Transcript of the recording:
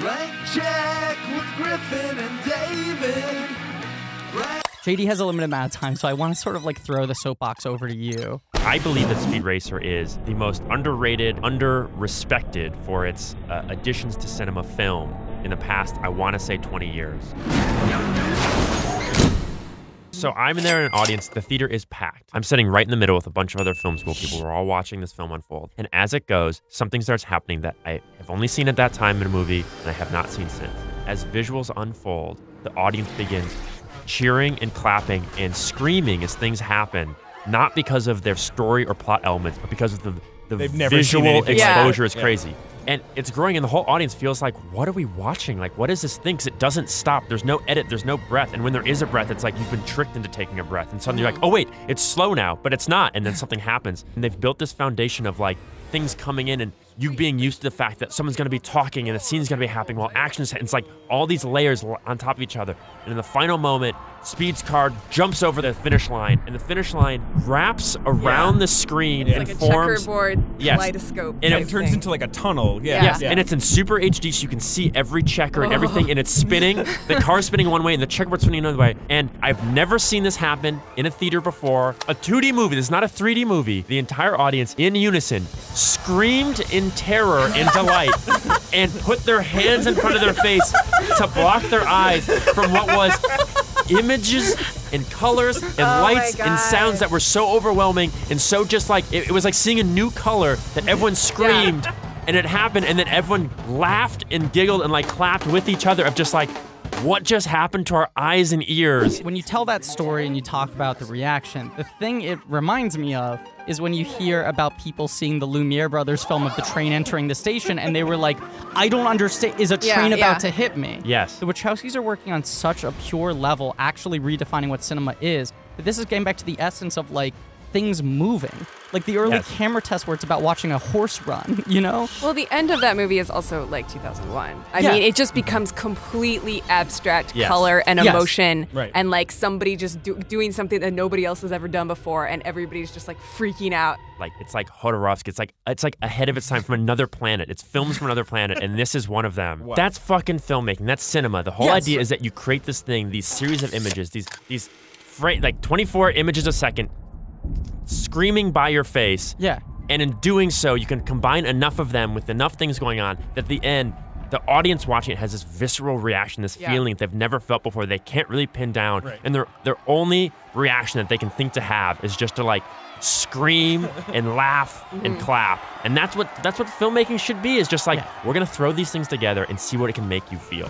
Blank check with Griffin and David. JD has a limited amount of time, so I want to sort of like throw the soapbox over to you. I believe that Speed Racer is the most underrated, under-respected for its additions to cinema film in the past, I want to say 20 years. So I'm in there in an audience, the theater is packed. I'm sitting right in the middle with a bunch of other film school people who are all watching this film unfold. And as it goes, something starts happening that I have only seen at that time in a movie and I have not seen since. As visuals unfold, the audience begins cheering and clapping and screaming as things happen, not because of their story or plot elements, but because of the visual exposure is crazy. And it's growing, and the whole audience feels like, what are we watching? Like, what is this thing? Because it doesn't stop. There's no edit. There's no breath. And when there is a breath, it's like you've been tricked into taking a breath. And suddenly you're like, oh, wait, it's slow now, but it's not. And then something happens. And they've built this foundation of, like, things coming in and you being used to the fact that someone's going to be talking and a scene's going to be happening while action's happening. It's like all these layers on top of each other. And in the final moment, Speed's car jumps over the finish line, and the finish line wraps around the screen and like forms... a checkerboard kaleidoscope. And it turns into like a tunnel. Yes, and it's in super HD, so you can see every checker and everything, and it's spinning. The car's spinning one way, and the checkerboard's spinning another way. And I've never seen this happen in a theater before. A 2D movie, this is not a 3D movie. The entire audience, in unison, screamed in terror and delight and put their hands in front of their face to block their eyes from what was images and colors and lights and sounds that were so overwhelming and so just like, it was like seeing a new color that everyone screamed and it happened, and then everyone laughed and giggled and like clapped with each other of just like, what just happened to our eyes and ears? When you tell that story and you talk about the reaction, the thing it reminds me of is when you hear about people seeing the Lumiere brothers film of the train entering the station and they were like, I don't understand, is a train about to hit me? Yes. The Wachowskis are working on such a pure level, actually redefining what cinema is, but this is getting back to the essence of like, things moving. Like the early camera tests where it's about watching a horse run, you know? Well, the end of that movie is also like 2001. I mean, it just becomes completely abstract color and emotion and like somebody just doing something that nobody else has ever done before, and everybody's just like freaking out. Like, it's like Jodorowsky, it's like ahead of its time, from another planet. It's films from another planet, and this is one of them. Wow. That's fucking filmmaking, that's cinema. The whole idea is that you create this thing, these series of images, these like 24 images a second, screaming by your face. Yeah. And in doing so, you can combine enough of them with enough things going on that at the end, the audience watching it has this visceral reaction, this feeling that they've never felt before. They can't really pin down. And their only reaction that they can think to have is just to like scream and laugh and clap. And that's what filmmaking should be, is just like, we're gonna throw these things together and see what it can make you feel.